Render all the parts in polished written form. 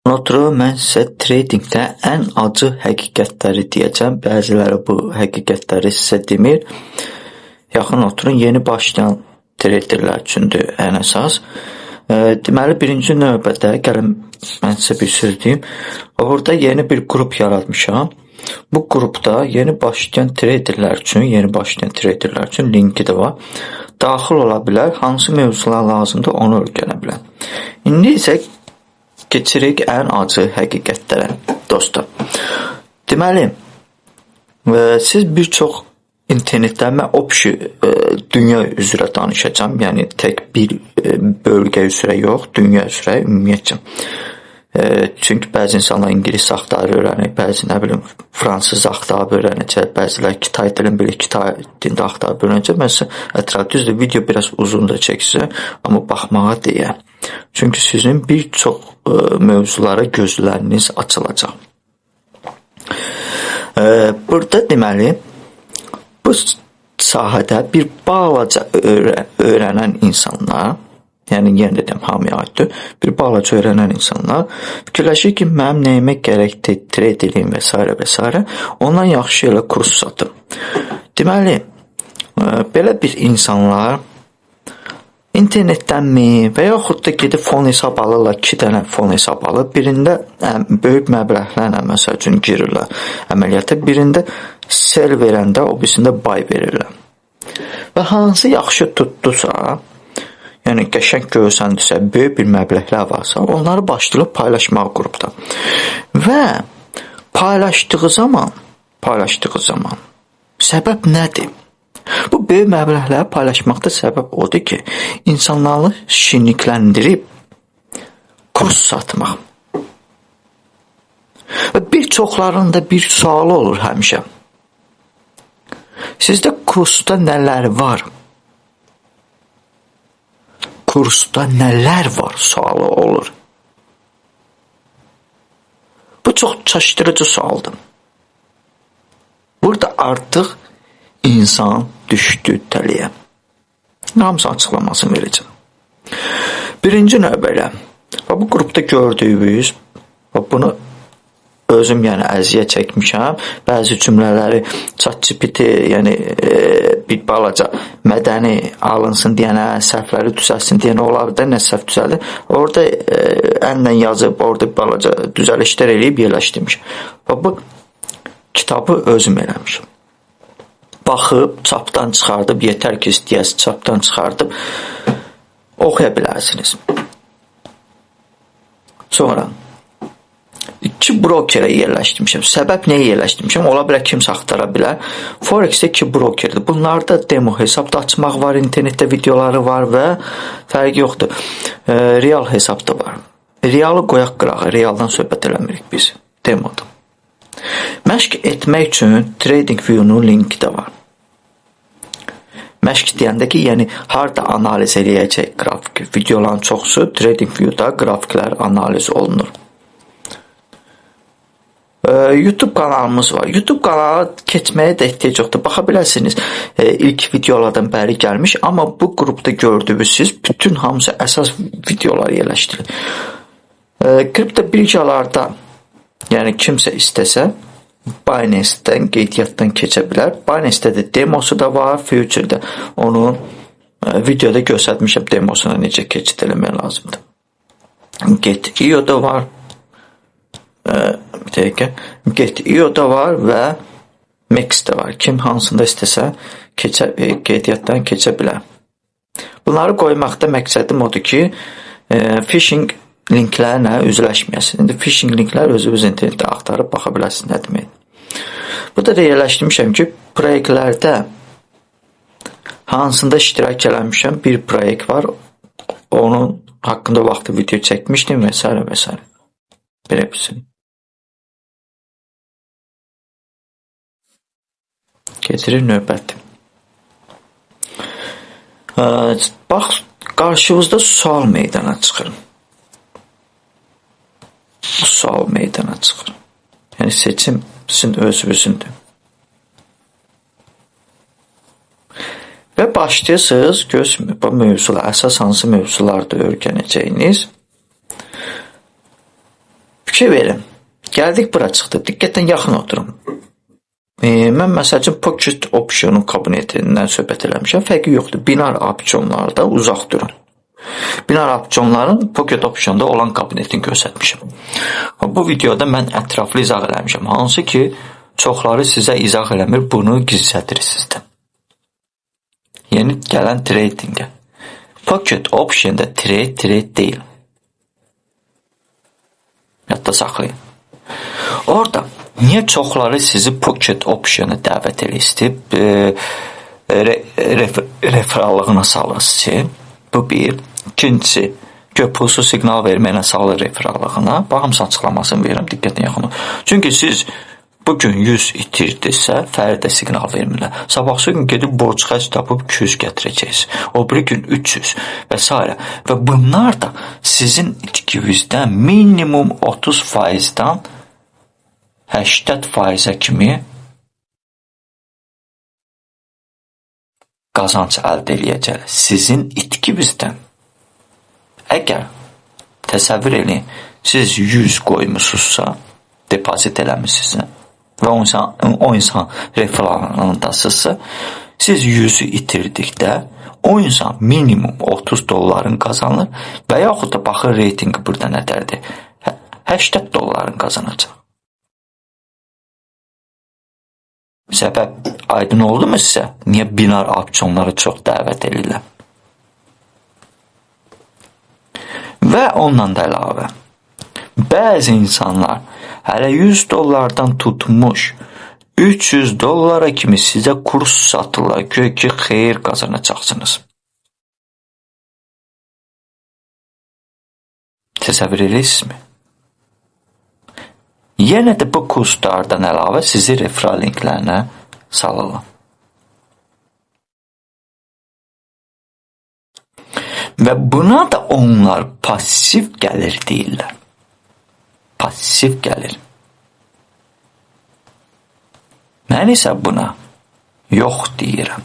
Ötürü mən sizə tradingdə ən acı həqiqətləri deyəcəm. Bəziləri bu həqiqətləri sizə demir. Yaxın oturun, yeni başlayan traderlər üçündür ən əsas. Deməli, birinci növbədə gəlin mən sizə bir söz deyim. Orada yeni bir qrup yaratmışam. Bu qrupda yeni başlayan traderlər üçün linki də var. Daxil ola bilər, hansı mövzular lazımdır onu öyrənə bilər. İndi isə keçirik ən acı həqiqətlərə, dostlar. Deməli, siz bir çox internetdə mən dünya üzrə danışacağım. Yəni tək bir bölgə üzrə yox, dünya üzrə ümumiyyətcə. Çünki bəzi insanlar ingilis axtarır öyrənir, bəzi nə bilim fransız axtarıb öyrənəcək, bəzilər Kitay dilini bilir, Kitay dilində axtarıb öyrənəcək. Mən ətraf düzdür, video biraz uzun da çəksə, amma baxmağa deyər. Çünki sizin bir çox mövzulara gözləriniz açılacaq. Burada deməli, bu sahədə bir balaca öyrənən insanlar, yəni yenə deyəm, hamıya aiddir, bir balaca öyrənən insanlar fikirləşir ki, mənim nəyimə gərəkdir, trade edeyim və s. Ondan yaxşı elə kurs satım. Deməli, belə bir insanlar internetdənmi və yaxud da gedib fon hesab alırlar, 2 dənə fon hesab alır. Birində böyük məbləğlərlə məsəl üçün girirlər əməliyyata, birində sell verəndə, o birisində buy verirlər. Və hansı yaxşı tutdusa, yəni qəşəng görsəndirsə, böyük bir məbləğlər varsa, onları başlayıb paylaşmaq qrupda. Və paylaşdığı zaman səbəb nədir? Bu böyük məbləğləri paylaşmaqda səbəb odur ki, insanları şirnikləndirib kurs satmaq. Və bir çoxlarının da bir sualı olur həmişə. Sizdə kursda nələr var? Kursda nələr var sualı olur. Bu çox çaşdırıcı sualdır. Burada artıq insan düşdü tələyə. Hamısı açıqlamasını verəcəm. Birinci növbələ, bu qrupda gördüyünüz, bunu özüm yəni əziyyət çəkmişəm. Bəzi cümlələri ChatGPT, yəni bir balaca mədəni alınsın deyənə, səhvləri düzəlsin deyənə olar da, nə səhv düzəldir. Orada əllə yazıb, orada balaca düzəlişlər eləyib yerləşdirmişəm. Bu kitabı özüm eləmişəm. Baxıb, çapdan çıxardıb, yetər ki istəyəsiz, çapdan çıxardıb oxuya bilərsiniz. Sonra 2 brokerə yerləşdirmişəm. Səbəb nəyə yerləşdirmişəm? Ola bilər kimsə axtara bilər. Forex-də 2 brokerdir. Bunlarda demo hesabda açmaq var, internetdə videoları var və fərqi yoxdur. Real hesab da var. Realı qoyaq qırağa, realdan söhbət eləmirik biz. Demodur. Məşq etmək üçün TradingView-nun linki də var. Məşq deyəndə ki, yəni harda analiz eləyəcək qrafiki. Videoların çoxsu TradingView-da qrafiklər analiz olunur. YouTube kanalımız var. YouTube kanala keçməyə də ehtiyac yoxdur. Baxa bilərsiniz, ilk videolardan bəri gəlmiş, amma bu qrupda gördüyünüz bütün hamısı əsas videolar yerləşdirilir. Kripto birjalarda, yəni kimsə istəsə, Binance-dən, qeydiyyatdan keçə bilər. Binance-də də demosu da var, Future-də. Onu videoda göstərmişəm demosuna necə keçid eləmək lazımdır. Get.io-da var. Get.io-da var və Max-də var. Kim hansında istəsə qeydiyyatdan keçə bilər. Bunları qoymaqda məqsədim odur ki, phishing linklərlə üzləşməyəsiniz. İndi phishing linklər özünüz internetdə axtarıb baxa bilərsiniz nə deməkdir. Burada da yerləşdirmişəm ki, proyektlərdə hansında iştirak eləmişəm, bir proyekt var. Onun haqqında vaxtı video çəkmişdim və s. Belə bilsin. Keçirir növbəti. Bax, qarşınızda sual meydana çıxır. Bu sual meydana çıxır. Yəni seçim sizin özünüzdür. Və başlayırsınız, bu mövzular, əsas hansı mövzularda öyrənəcəyiniz. fikir verin. Gəldik bura çıxdı. Diqqətlə yaxın oturun. Mən məsəl üçün Pocket Option'un kabinetindən söhbət eləmişəm. Fərqi yoxdur. Binar optionlardan uzaq durun. Binar optionların Pocket Option'da olan kabinetini göstərmişəm. Bu videoda mən ətraflı izah eləmişəm. Hansı ki, çoxları sizə izah eləmir, bunu gizlədir sizdən. Yeni gələn tradingə. Pocket Option'da trade deyil. Yadda saxlayın. Orada niyə çoxları sizi Pocket Option'a dəvət eləyib, referallığına salır sizi? Bu bir. İkincisi, pulsu siqnal verməyinə salır referallığına. Baxımsa açıqlamasını verirəm, diqqətlə yaxın olun. Çünki siz bugün 100 itirdisə, fərdə siqnal vermirlər. Sabahsı gün gedib borc xərc tapıb 200 gətirəcəksiniz. O biri gün 300 və s. Və bunlar da sizin itkivizdən minimum 30%-dan 80%-ə kimi qazanc əldə edəcəklər. Sizin itkivizdən. Əgər təsəvvür edin, siz 100 qoymusunuzsa, depozit eləmişsinizsə və o insan referalındasınızsa, siz 100'ü itirdikdə o insan minimum 30 doların kazanır və yaxud da baxır reytingi burada nədərdir? 80 doların kazanacaq. Səbəb aydın oldu mu sizə? Niyə binar opsionları çox dəvət edirlər? Və ondan da əlavə, bəzi insanlar hələ 100 dollardan tutmuş 300 dollara kimi sizə kurs satırlar ki, xeyir qazanacaqsınız. Təsəvvür edirsinizmi? Yenə də bu kurslardan əlavə sizi referral linklərinə salırlar. Və buna da onlar pasiv gəlir deyirlər. Pasiv gəlir. Mən isə buna yox deyirəm.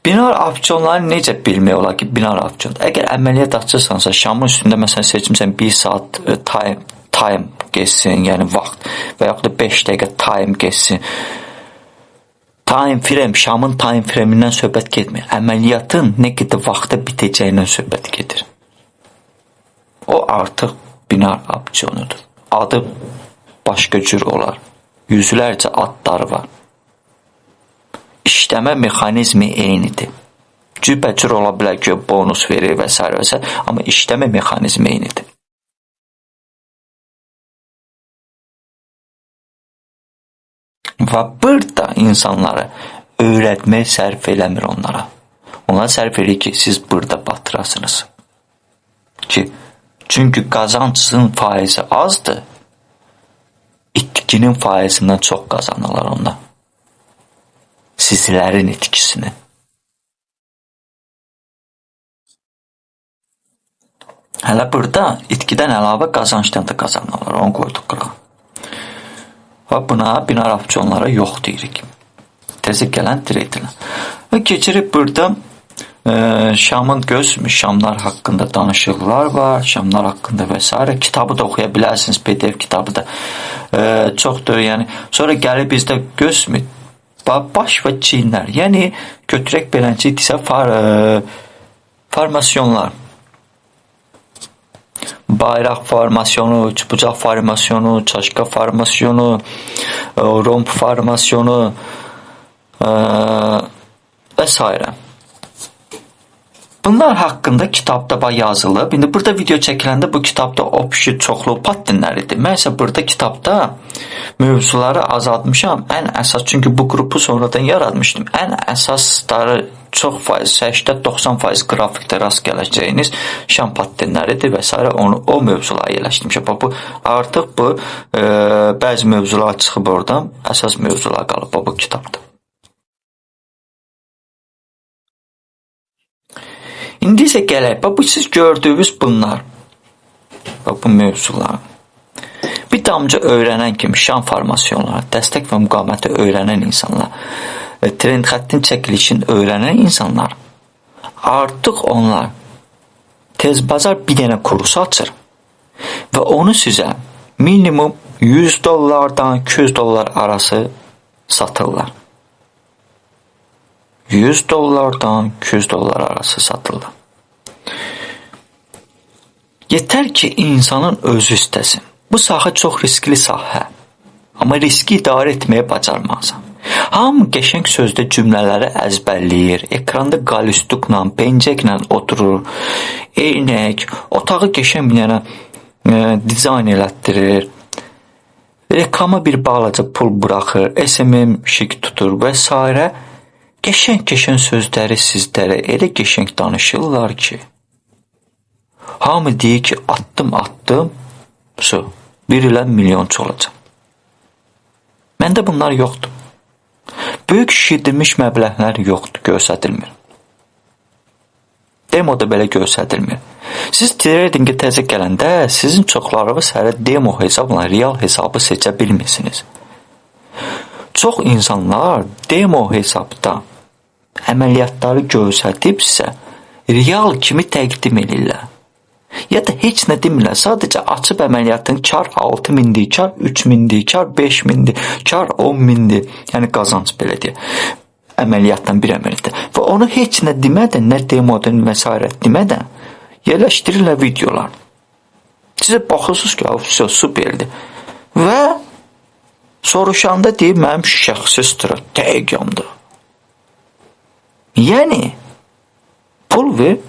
Binar opsionları necə bilmək olar ki, binar opsion? Əgər əməliyyat açırsansa, şamın üstündə məsələn seçimsən 1 saat time geçsin, yəni vaxt və yaxud da 5 dəqiqə time geçsin. Time frame, şamın time frame'indən söhbət getmir. Əməliyyatın nə qədər vaxtda bitəcəyindən söhbət gedir. O artıq binar opsionudur. Adı başqa cür olar. Yüzlərcə adları var. İşləmə mexanizmi eynidir. Cürbəcür ola bilər ki, bonus verir və s. Amma işləmə mexanizmi eynidir. Və burada insanları öyrətmək sərf eləmir onlara. Onlar sərf edir ki, siz burada batırasınız. Çünki qazancın faizi azdır. İtkinin faizindən çox qazanırlar onlar. Sizlərin itkisini. Hələ burada itkidən əlavə qazancdan da qazanırlar. Onu qoyduq qırağa. Və buna binar opsionlara yox deyirik. Təzə gələn traderlər. Və keçirib burada şamın şamlar haqqında danışıqlar var, şamlar haqqında və s. Kitabı da oxuya bilərsiniz, PDF kitabı da çoxdur. Yəni, sonra gəlib bizdə baş və çiyinlər. Yəni, götürək belənci isə formasyonlar. Bayraq formasyonu, bucaq formasyonu, çaşqa formasyonu, romb formasyonu və s. Bunlar haqqında kitabda yazılıb. İndi burada video çəkiləndə bu kitabda opşi çoxlu pattinləridir. Mən isə burada kitabda mövzuları azaltmışam. Ən əsas, çünki bu qrupu sonradan yaratmışdım. Ən əsasları çox faiz, 80-90% qrafikdə rast gələcəyiniz şam pattinləridir və s. O mövzuları yerləşdirmişəm. Artıq bu bəzi mövzular çıxıb oradan, əsas mövzular qalıb bu kitabda. İndi isə gələk, bu siz gördüyünüz bunlar, bu mövzular. Bir damcı öyrənən kimi şam formasyonları, dəstək və müqaməti öyrənən insanlar, trend xəttin çəkilişini öyrənən insanlar Artıq onlar tez bazar bir dənə kurs açır və onu sizə minimum $100-dan $200 arası satırlar. $100-dan $200 arası satırlar. Yetər ki, insanın özü istəsin. Bu sahə çox riskli sahə. Amma riski idarə etməyə bacarmazsan. Hamı qəşəng sözdə cümlələri əzbərləyir. Ekranda qalistukla, pencəklə oturur. Eynək, otağı qəşəng bir dənə dizayn elətdirir. Reklama bir balaca pul buraxır. SMM şik tutur və s. Qəşəng sözləri sizlərə elə qəşəng danışırlar ki, hamı deyir ki, atdım, bir ilə milyonçu olacaq. Məndə bunlar yoxdur. Böyük şişirdilmiş məbləğlər yoxdur, göstərilmir. Demoda belə göstərilmir. Siz tradingə təzə gələndə sizin çoxlarınız hələ demo hesabla real hesabı seçə bilmirsiniz. Çox insanlar demo hesabda əməliyyatları göstərib sizə real kimi təqdim edirlər. Ya da heç nə demirlər, sadəcə açıb əməliyyatın kar 6.000-dir, kar 3.000-dir, kar 5.000-dir, kar 10.000-dir, yəni qazanc belə deyək, əməliyyatdan bir əməliyyatda. Və onu heç nə demədən, nə demodan və s. demədən yerləşdirirlər videolar. Sizə baxırsınız ki, superdir. Və soruşanda deyir, mənim şəxsi strategiyamdır. Yəni, pul ver,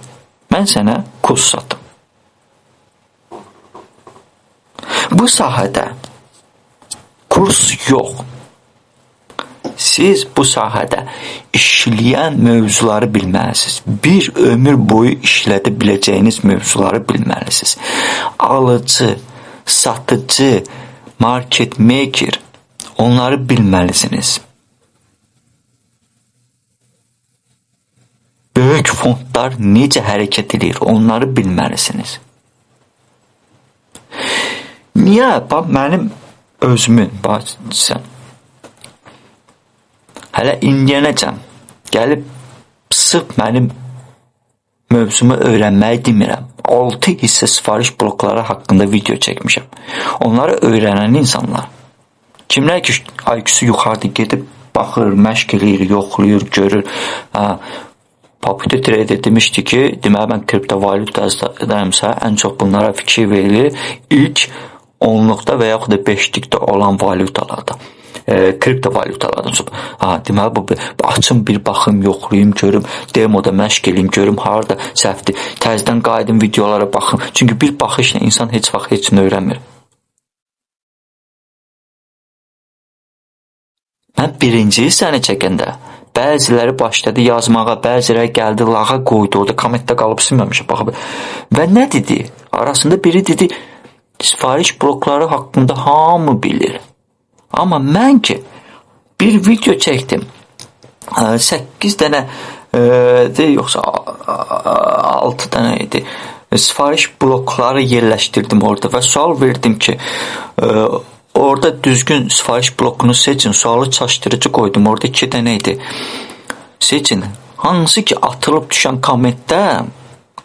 mən sənə kurs satım. Bu sahədə kurs yox. Siz bu sahədə işləyən mövzuları bilməlisiniz. Bir ömür boyu işlədə biləcəyiniz mövzuları bilməlisiniz. Alıcı, satıcı, market maker, onları bilməlisiniz. Böyük fondlar necə hərəkət edir, onları bilməlisiniz. Niyə? Bax, mənim özümün, sən, hələ indiyənəcəm, gəlib sırf mənim mövzumu öyrənməyi demirəm. 6 hissə sifariş blokları haqqında video çəkmişəm. Onları öyrənən insanlar, kimlər ki, IQ-su yuxarıda gedib, baxır, məşq eləyir, yoxlayır, görür. Popular Trader demişdi ki, deməli, mən kriptovalyuta edəmsə, ən çox bunlara fikir verilir. İlk 10-luqda və yaxud da 5-likdə olan valyutalarda, kriptovalyutalardan. Deməli, bu açım bir baxım, yoxlayım, görüm, demoda məşq eləyim, görüm, harada səhvdir, təzədən qayıdım videolara baxım. Çünki bir baxışla insan heç vaxt heç nə öyrənmir. Mən birinci hissəni çəkəndə bəziləri başladı yazmağa, bəziləri gəldi lağa qoydu, orada kommentdə qalıb silməmişə baxıb. Və nə dedi? Arasında biri dedi, sifariş blokları haqqında hamı bilir. Amma mən ki, bir video çəkdim. 8 dənə yoxsa 6 dənə idi. Sifariş blokları yerləşdirdim orada və sual verdim ki, orada düzgün sifariş blokunu seçin. Sualı çaşdırıcı qoydum. Orada 2 dənə idi. Seçin. Hansı ki atılıb düşən kommentdə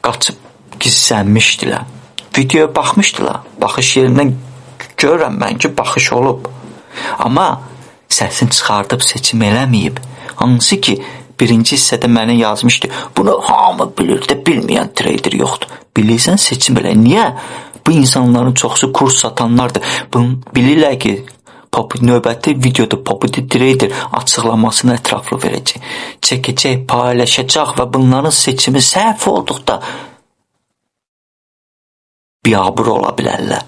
qaçıb gizlənmişdilər. Videoya baxmışdılar. Baxış yerindən görürəm mən ki, baxış olub. Amma səsini çıxardıb seçim eləməyib. Hansı ki birinci hissədə mənə yazmışdı. Bunu hamı bilir də bilməyən trader yoxdur. Bilirsən seçim elə. Niyə? Bu insanların çoxsu kurs satanlardır. Bunu bilirlər ki, növbəti videoda Popular Trader açıqlamasını ətraflı verəcək. Çəkəcək, paylaşacaq və bunların seçimi səhv olduqda biabır ola bilərlər.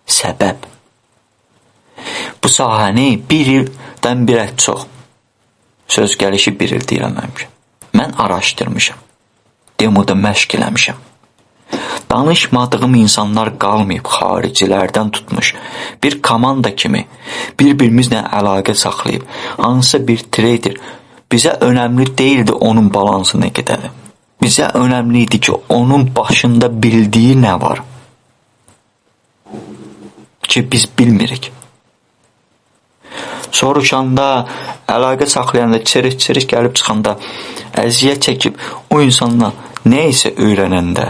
Səbəb. Bu sahəni bir ildən birə çox. Söz gəlişi bir il deyirəm həmişə. Mən araşdırmışam. Demoda məşq eləmişəm. Danışmadığım insanlar qalmayıb, xaricilərdən tutmuş. Bir komanda kimi bir-birimizlə əlaqə saxlayıb. Hansısa bir trader bizə önəmli deyildi onun balansı nə qədərdir. Bizə önəmli idi ki, onun başında bildiyi nə var ki, biz bilmirik. soruşanda, əlaqə saxlayanda, çerik gəlib çıxanda, əziyyət çəkib o insanla nə isə öyrənəndə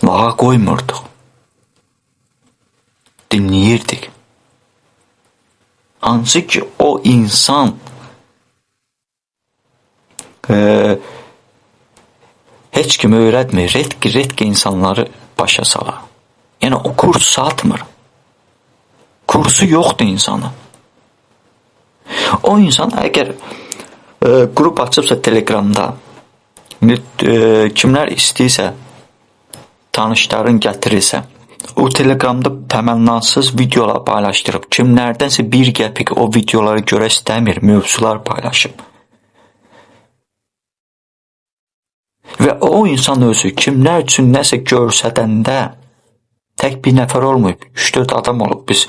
lağa qoymurduq. Dinləyirdik. Hansı ki o insan heç kim öyrətmir, redki insanları başa salar. Yəni o kurs satmır. Kursu yoxdur insanın. O insan əgər qrup açıbsa Telegramda, kimlər istəyirsə, tanışların gətirirsə, o Telegramda təmənnasız videolar paylaşdırıb, kimlərdənsə bir qəpik o videoları görə istəmir, mövzular paylaşıb. Və o insan özü kimlər üçün nəsə görsədəndə tək bir nəfər olmayıb, 3-4 adam olub. Biz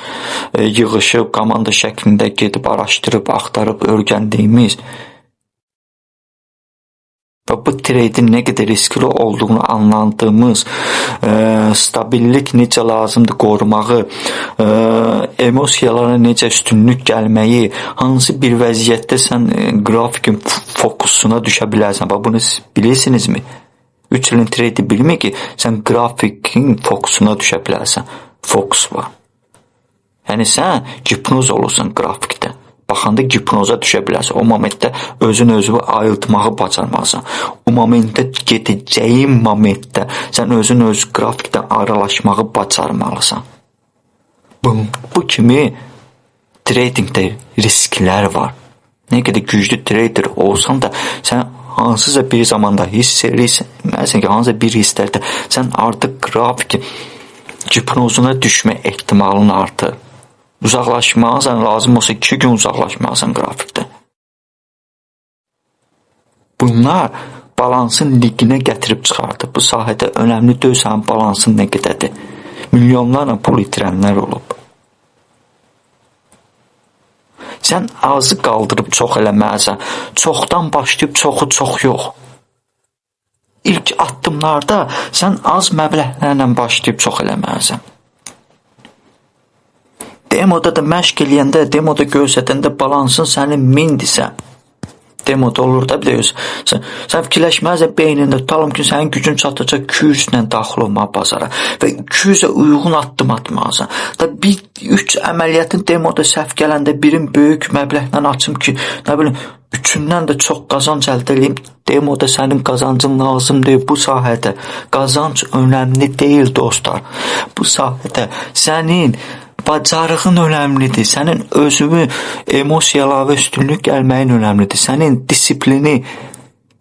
yığışıb, komanda şəklində gedib, araşdırıb, axtarıb, öyrəndiyimiz və bu treydin nə qədər riskli olduğunu anladığımız, stabillik necə lazımdır qorumağı, emosiyalara necə üstünlük gəlməyi, hansı bir vəziyyətdə sən qrafikin fokusuna düşə bilərsən. Bunu bilirsinizmi? 3 ilin treydi bilmir ki, sən qrafikin fokusuna düşə bilərsən. Fokus var. Yəni sən hipnoz olursan qrafikdə. Baxanda hipnoza düşə bilərsən. O momentdə özünü ayıltmağı bacarmalısan. O momentdə gedəcəyin momentdə sən öz qrafikdən aralaşmağı bacarmalısan. Bu kimi treydingdə risklər var. Nə qədər güclü treyder olsan da sən hansısa bir zamanda hiss edirsən, məsələn ki, hansısa bir hisslərdə sən artıq qrafikin hipnozuna düşmə ehtimalın artır. Uzaqlaşmalısan, lazım olsa 2 gün uzaqlaşmalısan qrafikdən. Bunlar balansın liqinə gətirib çıxardı. Bu sahədə önəmli deyil sənin balansın nə qədərdir. Milyonlarla pul itirənlər olub. Sən azı qaldırıb çox eləməlisən. Çoxdan başlayıb çox yox. İlk addımlarda sən az məbləğlərlə başlayıb çox eləməlisən. Demoda da məşq eləyəndə, demoda görsədəndə balansın sənin 1000-dirsə, demoda olur da bir də sən fikirləşməlisən beynində, tutalım ki, sənin gücün çatacaq 200-lə daxil olmağa bazara və 200-ə uyğun addım atmalısan. Da 3 əməliyyatın demoda səhv gələndə birin böyük məbləğlə açım ki, nə bilim, 3-ündən də çox qazanc əldə edeyim. Demoda sənin qazancın lazım deyil. Bu sahədə qazanc önəmli deyil dostlar. Bu sahədə sənin bacarığın önəmlidir. Sənin özünü emosiyalara üstünlük gəlməyin önəmlidir. Sənin disiplini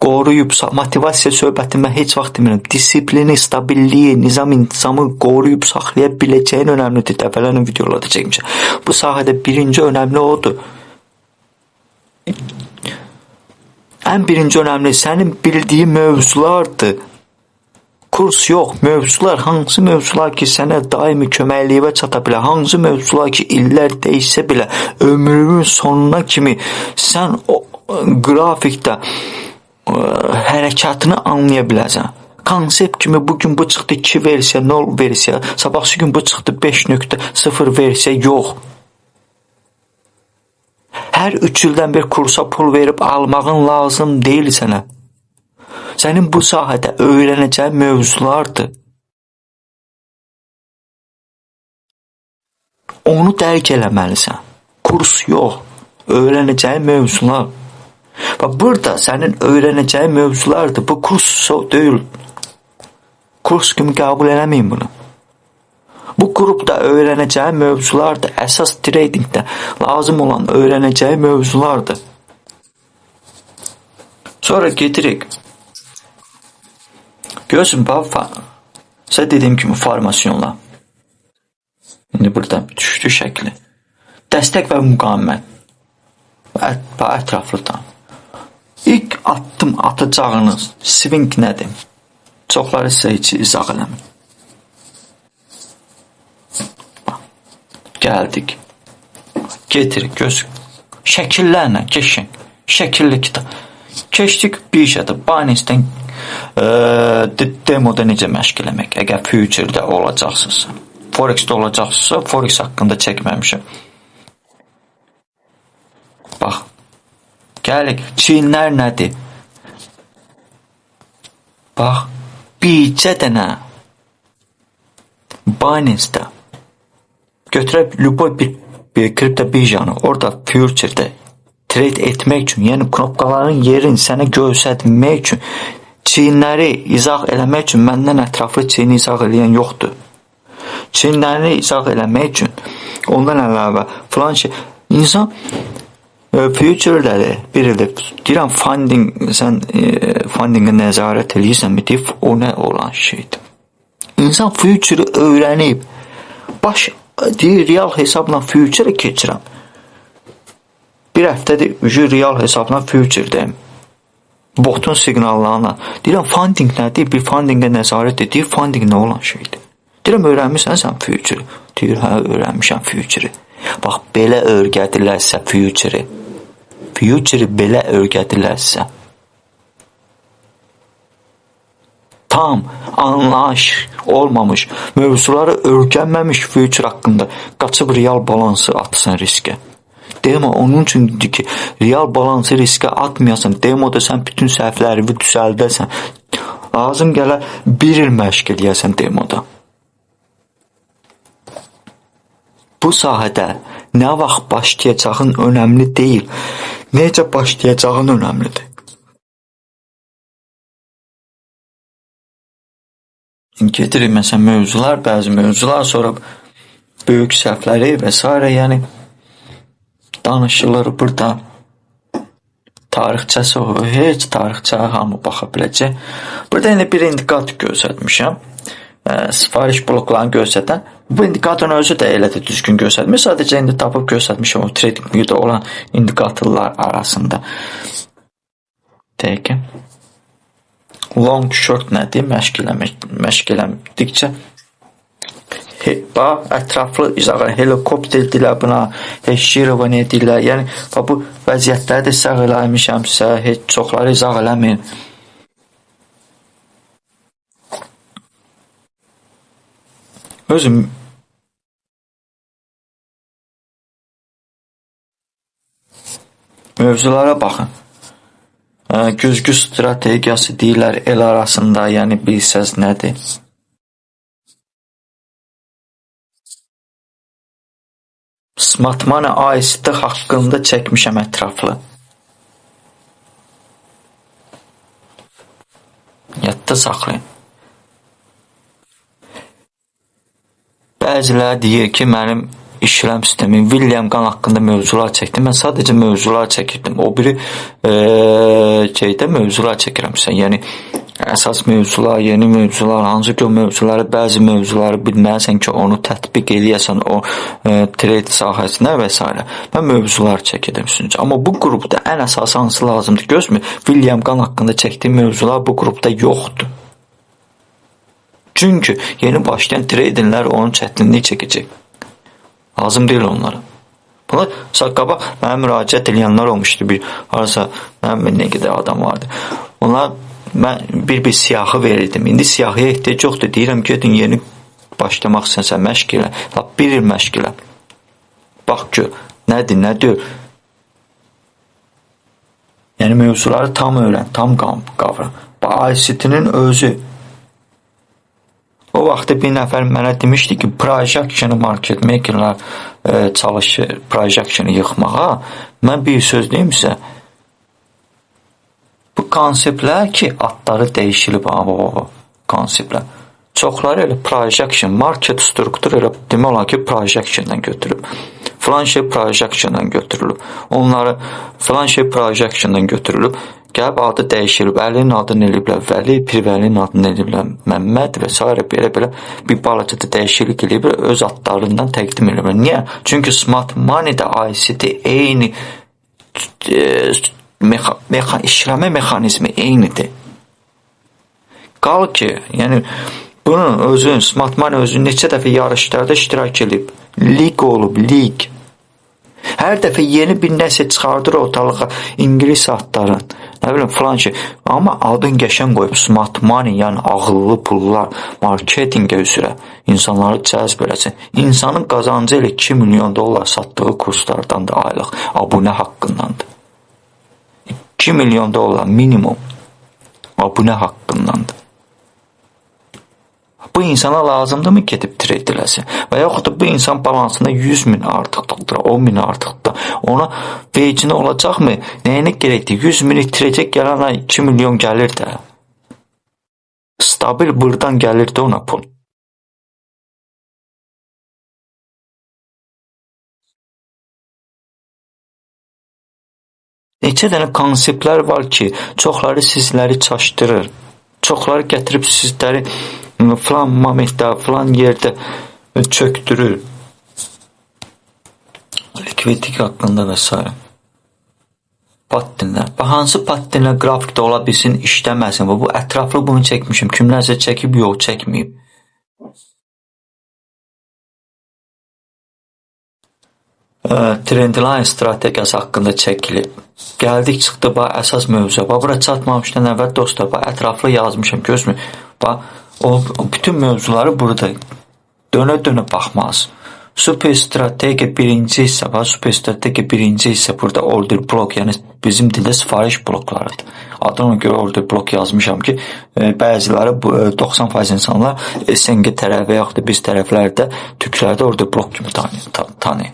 qoruyub, motivasiya söhbətimə heç vaxt demirəm. Disiplini, stabilliyi, nizamı qoruyub saxlaya biləcəyin önəmlidir. Dəfələrlə videolarda çəkmişəm. Bu sahədə birinci önəmli odur. Ən birinci önəmli sənin bildiyin mövzulardır. Kurs yox, mövzular, hansı mövzular ki sənə daimi köməkliyivə çata bilər, hansı mövzular ki illər dəyişsə belə ömrünün sonuna kimi sən o qrafikdə hərəkatını anlaya bilərsən. Konsept kimi bugün bu çıxdı 2 versiya, 0 versiya, sabahsı gün bu çıxdı 5.0 versiya yox. Hər 3 ildən bir kursa pul verib almağın lazım deyil sənə. Sənin bu sahədə öyrənəcəyin mövzulardır. Onu dərk eləməlisən. Kurs yox, öyrənəcəyin mövzular. Və burada sənin öyrənəcəyin mövzulardır. Bu kurs deyil. Kurs kimi qəbul eləməyin bunu. Bu qrupda öyrənəcəyin mövzulardır. Əsas treydingdə lazım olan öyrənəcəyin mövzulardır. Sonra gedirik. Görürsün, sizə dediyim kimi formasyonla. İndi burada düşdü şəkli. Dəstək və müqavimət. Ətraflıdan. İlk addım atacağınız swing nədir? Çoxları sizə heç izah eləmir. Gəldik. Getirik, gözük. Şəkillərlə keçin. Şəkilli kitab. Keçdik bir şeydə. Binance-dən demoda necə məşq eləmək, əgər future-də olacaqsınızsa. Forex-də olacaqsa, Forex haqqında çəkməmişəm. Bax, gəlik, Çinlər nədir? Bax, bircə dənə Binance-də götürüb любой bir kripto birjanı, orada future-də trade etmək üçün, yəni knopkaların yerini sənə göstərmək üçün, Çinləri izah eləmək üçün məndən ətraflı Çini izah eləyən yoxdur. Çinləri izah eləmək üçün ondan əlavə filan şey, insan future-ləri bir ildə deyirəm funding, sən fundinqə nəzarət eləyirsən, deyib o nə olan şeydir. İnsan future-ı öyrənib, deyir real hesabla future-ı keçirəm. Bir həftədir real hesabla future-dəyim. Botun siqnallarına. Deyirəm funding nədir? Bir fundinqə nəzarət edir. Funding nə olan şeydir? Deyirəm öyrənmirsən sən future-ı? Deyir hə öyrənmişəm future-ı. Bax belə öyrədilərsə future-ı. Future-ı belə öyrədilərsə. Tam anlayış olmamış, mövzuları öyrənməmiş future haqqında qaçıb real balansı atsın riskə. Demə onun üçündür ki, real balansı riskə atmayasan, demoda sən bütün səhvləri düzəldəsən. Lazım gələr bir il məşq eləyəsən demoda. Bu sahədə nə vaxt başlayacağın önəmli deyil, necə başlayacağın önəmlidir. Getirir məsələn mövzular, bəzi mövzular, sonra böyük səhvləri və s. yəni danışılır burada. Tarixçəsi o, heç tarixçəyə hamı baxa biləcək. Burada yine bir indikator göstərmişəm. Sifariş bloklarını göstərdən. Bu indikatorun özü də elə də düzgün göstərmir. Sadəcə indi tapıb göstərmişəm o trading view'da olan indikatorlar arasında. Deyək ki, long short nədir? Məşq eləmədikcə bax, ətraflı izah helikopter deyirlər buna, heşirova nə deyirlər. Yəni, bu vəziyyətləri də izah eləmişəmsə, heç çoxları izah eləmir. Özüm mövzulara baxın. Güzgü strategiyası deyirlər el arasında, yəni bilsəz nədir? Smart Money AIST haqqında çəkmişəm ətraflı. Yadda saxlayın. Bəziləri deyir ki, mənim işləm sistemi, William Gunn haqqında mövzular çəkdim. Mən sadəcə mövzular çəkirdim. O biri mövzular çəkirəmsən. Yəni, əsas mövzular, yeni mövzular, hansı ki o mövzuları, bəzi mövzuları bilməlisən ki, onu tətbiq eləyəsən o trade sahəsinə və s. Mən mövzular çəkirdim sizin. Amma bu qrupda ən əsas hansı lazımdır? Gözmür, William Gunn haqqında çəkdiyim mövzular bu qrupda yoxdur. Çünki yeni başlayan traderlər onun çətinliyi çəkəcək. Lazım deyil onlara. Bunlar qabaq mənə müraciət edənlər olmuşdu. Harasa nə qədər adam vardı. Onlar mən bir siyahı verirdim. İndi siyahıya ehtiyac yoxdur. Deyirəm ki, yeni başlamaq istəsən məşq elə. Bir il məşq elə. Bax ki, nədir, nə deyir? Yəni mövzuları tam öyrən, tam qavra. AIST-nin özü. O vaxtda bir nəfər mənə demişdi ki, projection market makerlər çalışır projectionu yıxmağa. Mən bir söz deyim sizə. Bu konseptlər ki, adları dəyişilib, konseptlər. Çoxları elə projection, market struktur elə demək olar ki, projectiondan götürüb. Filan şey projectiondan götürülüb. Onları filan şey projectiondan götürülüb. Gəlib adı dəyişilib. Əlinin adını eləyiblər Vəli, Pirvəlinin adını eləyiblər Məmməd və s. belə bir balaca da dəyişiklik eləyiblər. Öz adlarından təqdim eləyiblər. Niyə? Çünki Smart Money-də AIST eyni işləmə mexanizmi eynidir. Qal ki, yəni bunun özün, Smart Money özün neçə dəfə yarışlarda iştirak edib. Lig olub, lig. Hər dəfə yeni bir nəsə çıxardır ortalığa, ingilis adların, nə bilim filan şey. Amma adın qəşəng qoyub, smart money, yəni ağıllı pullar, marketinqə üzrə insanları cəzb eləsin. İnsanın qazancı elə 2 milyon dollar satdığı kurslardan da aylıq abunə haqqındandır. 2 milyon dollar minimum abunə haqqındandır. Bu insana lazımdırmı gedib trade eləsin? Və yaxud da bu insan balansında 100 min artıqdır, 10 min artıqdır. Ona vecinə olacaqmı? Nəyinə gerekdir? 100 min itirəcək, gələn ay 2 milyon gəlir də. Stabil buradan gəlir də ona pul. Neçə dənə konseptlər var ki, çoxları sizləri çaşdırır. Çoxları gətirib sizləri filan momentdə, filan yerdə çöktürür. Likvidlik haqqında və s. Pattinlər. Hansı pattinlər qrafikdə ola bilsin, işləməsin. Bu ətraflı bunu çəkmişim. Kimlərsə çəkib, yox çəkməyib. Trendline strategiyası haqqında çəkilib. Gəldik, çıxdı, əsas mövzuya. Bura çatmamışdan əvvəl dostlar, ətraflı yazmışam, gözmür. O bütün mövzuları burada dönə-dönə baxmalısınız. Super strategiya birinci hissə var. Super strategiya birinci hissə burada order blok, yəni bizim dildə sifariş bloklarıdır. Adına görə order blok yazmışam ki, bəziləri 90% insanlar SNG tərəfi yaxud da biz tərəflərdə türklərdə order blok kimi tanıyır.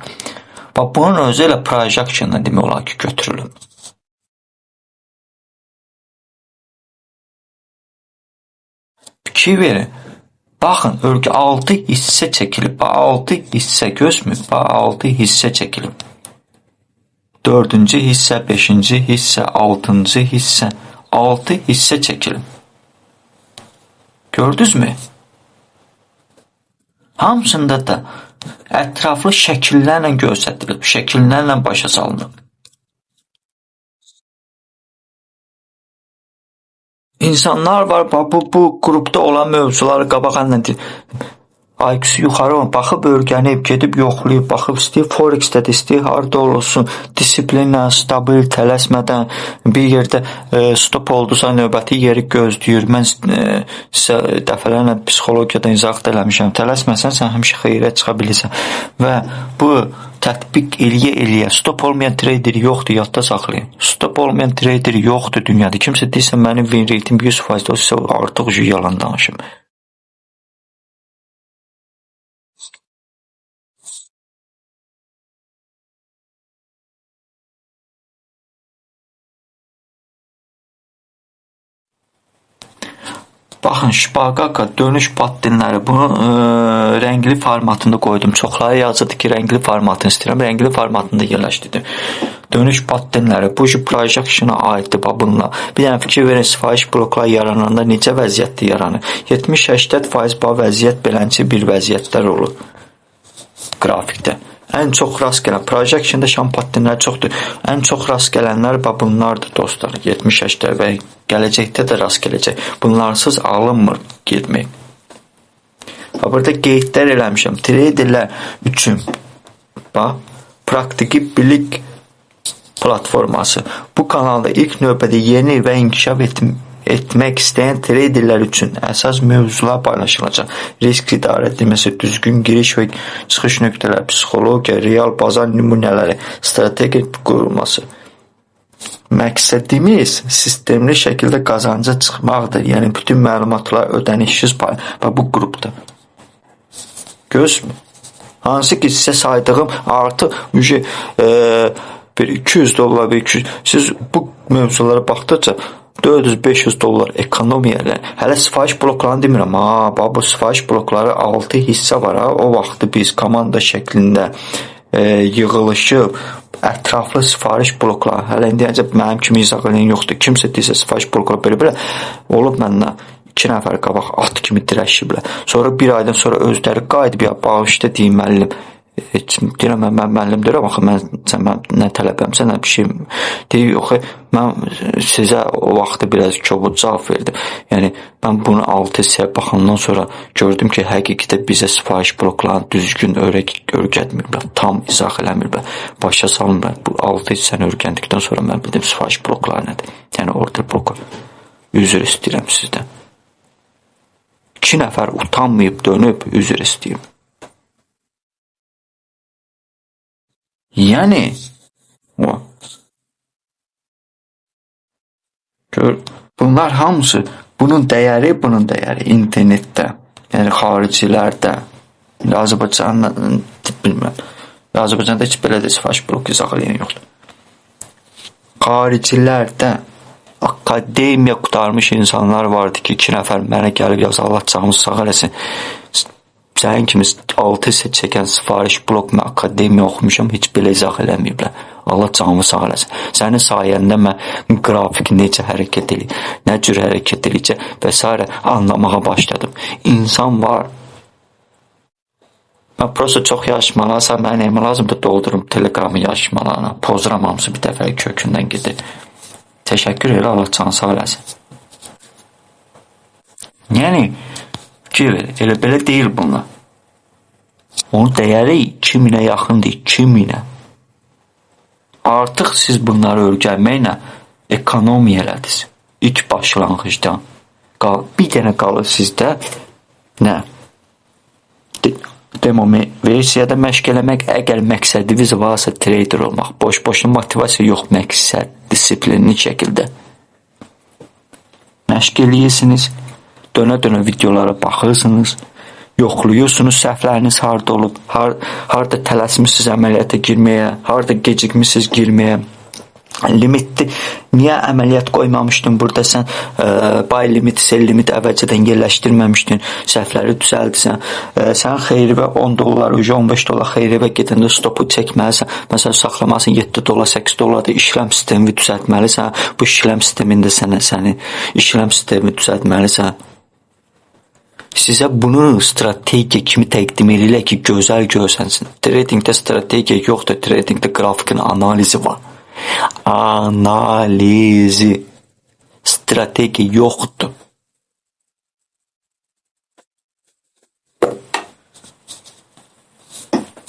Bunun özü elə projection-la demək olar ki, götürülür. Fikir verin. Baxın, ölkə 6 hissə çəkilib. 6 hissə gözmür. 6 hissə çəkilib. 4-cü hissə, 5-ci hissə, 6-cı hissə. 6 hissə çəkilib. Gördünüzmü? Hamısında da ətraflı şəkillərlə göstərilib, şəkillərlə başa salınıb. İnsanlar var, bu qrupda olan mövzuları qabaqanla IQ-su yuxarı olan, baxıb örgənib, gedib yoxlayıb, baxıb istəyir Forex-də də, istəyir harda olsun, disiplinlə, stabil, tələsmədən bir yerdə stop oldusa növbəti yeri gözləyir. Mən sizə dəfələrlə psixologiyadan izah eləmişəm. Tələsməsən, sən həmişə xeyrə çıxa bilirsən. Və bu tətbiq eləyə stop olmayan trader yoxdur, yadda saxlayın. Stop olmayan trader yoxdur dünyada. Kimsə deyirsə, mənim win rate'im 100%, o sizə artıq yalan danışım. Baxın, Şpaqaka dönüş pattinləri, bunu rəngli formatında qoydum. Çoxları yazırdı ki, rəngli formatını istəyirəm. Rəngli formatında yerləşdirdim. Dönüş pattinləri, bu projection-a aiddir bununla. Bir dənə fikir verin, sifariş bloklar yarananda necə vəziyyətdə yaranır? 70-80% bu vəziyyət beləncə bir vəziyyətlər olur qrafikdə. Ən çox rast gələn, projection-da şam pattinləri çoxdur. Ən çox rast gələnlər bunlardır dostlar. 70-80 və gələcəkdə də rast gələcək. Bunlarsız alınmır getmək. Burada qeydlər eləmişəm. Traderlər üçün praktiki bilik platforması. Bu kanalda ilk növbədə yeni və inkişaf etmək istəyən traderlər üçün əsas mövzular paylaşılacaq. Risk idarə edilməsi, düzgün giriş və çıxış nöqtələri, psixologiya, real bazar nümunələri, strategiya qurulması. Məqsədimiz sistemli şəkildə qazanca çıxmaqdır. Yəni bütün məlumatlar ödənişsiz bu qrupda. Gözmü? Hansı ki sizə saydığım artıq bir 200 dollar, bir 200. Siz bu mövzulara baxdıqca 400-500 dollar ekonomiya ilə. Hələ sifariş bloklarını demirəm. Bu sifariş blokları 6 hissə var. O vaxtı biz komanda şəklində yığılışıb ətraflı sifariş blokları. Hələ indiyəcə mənim kimi izah edən yoxdur. Kimsə deyirsə sifariş blokları belə olub məndən 2 nəfər qabaq at kimi dirəşiblər. Sonra bir aydan sonra özləri qayıdıb bağışda deyim müəllim. Heç deyirəm mən müəllim deyirəm axı mən nə tələbəmsə nə bir şey deyir yox mən sizə o vaxtı biraz kobud cavab verdim. Yəni mən bunu 6 hissəyə baxandan sonra gördüm ki, həqiqətən bizə sifariş bloklarını düzgün öyrətmirlər, tam izah eləmirlər, başa salmırlar. Bu 6 hissəni öyrəndikdən sonra mən bildim sifariş blokları nədir. Yəni order bloku. Üzr istəyirəm sizdən. 2 nəfər utanmayıb dönüb üzr istəyim. Yəni bunlar hamısı bunun dəyəri internetdə, yəni xaricilərdə, Azərbaycanda bilmirəm. Azərbaycanda heç belə də sifariş bloku izah edən yoxdur. Xaricilərdə akademiya qutarmış insanlar vardı ki, 2 nəfər mənə gəlib yaz Allah canımı sağ eləsin. Sənin kimi 6 hissə çəkən sifariş blok mən akademiya oxumuşam, heç belə izah eləməyiblər. Allah canımı sağ eləsin. Sənin sayəndə mən qrafik necə hərəkət edir, nə cür hərəkət edir və s. anlamağa başladım. İnsan var. Mən prosta çox yazmalarsa, mənə nəmə lazımdır doldurum telegramı yazmalarına. Pozuram hamısı bir dəfə kökündən gedir. Təşəkkür elə Allah canı sağ eləsin. Yəni, elə belə deyil bunlar. Onun dəyəri 2000-ə yaxındır, 2000-ə. Artıq siz bunları öyrənməklə ekonomiya elədiniz. İlk başlanğıcdan. Bir dənə qalır sizdə nə? Demo versiyada məşq eləmək, əgər məqsədiniz varsa trader olmaq. Boş-boşuna motivasiya yox, məqsəd, disiplinli şəkildə. Məşq eləyirsiniz, dönə-dönə videolara baxırsınız, yoxluyursunuz səhvləriniz harda olub, harda tələsmişsiniz əməliyyata girməyə, harda gecikmişsiniz girməyə. Limitli, niyə əməliyyat qoymamışdın burada sən, buy limit, sell limit əvvəlcədən yerləşdirməmişdin, səhvləri düzəldirsən, sən xeyrivə $10, $15 xeyrivə gedəndə stopu çəkməlisən, məsələn, saxlamalısın $7, $8 işləm sistemini düzəltməlisən, bu işləm sistemində səni işləm sistemini düzəltməlisən. Sizə bunu strategiya kimi təqdim edirlər ki, gözəl görsənsin. Tradingdə strategiya yoxdur, tradingdə qrafikin analizi var. Analizi. Strategiya yoxdur.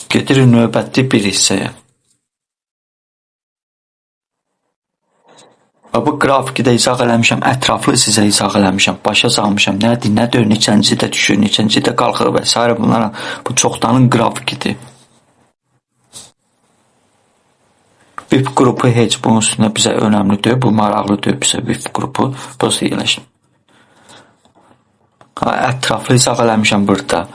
Gedirik növbəti bir hissəyə. Bu qrafikdə izah eləmişəm, ətraflı sizə izah eləmişəm, başa salmışam, nədir, neçəncidə düşür, neçəncidə qalxır və s. bunlara. Bu çoxdanın grafikidir. VIP qrupu heç bunun üstündə bizə önəmlidir, bu maraqlıdır bizə VIP qrupu. Prosta yerləşin. Ətraflı izah eləmişəm burada.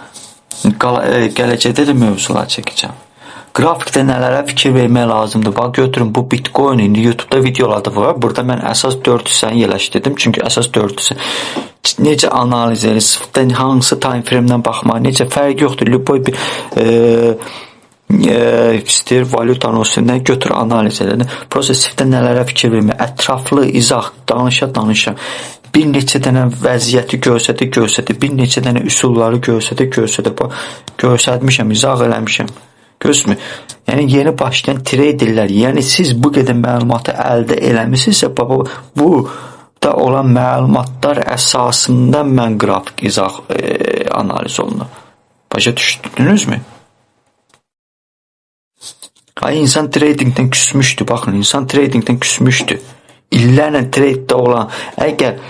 Gələcəkdə də mövzular çəkəcəm. Qrafikdə nələrə fikir vermək lazımdır? Bax, götürün bu Bitcoin, indi YouTube'da videolarda var. Burada mən əsas 4 hissəni yerləşdirdim. Çünki əsas 4 hissə necə analiz edir, hansı time frame-dən baxmaq, necə fərq yoxdur. Lüboy bir istəyir valyutanın üstündən götür analiz edir. Prosesifdə nələrə fikir vermək, ətraflı izah, danışa. Bir neçə dənə vəziyyəti göstədi, bir neçə dənə üsulları göstədi. Göstərmişəm, izah eləmişəm. Gözmü? Yəni yeni başlayan traderlər, yəni siz bu qədər məlumatı əldə eləmisinizsə, bu da olan məlumatlar əsasında mən qrafik izah analiz olunur. Başa düşdünüzmü? İnsan tradingdən küsmüşdü, baxın, insan tradingdən küsmüşdü. İllərlə tradedə olan, əgər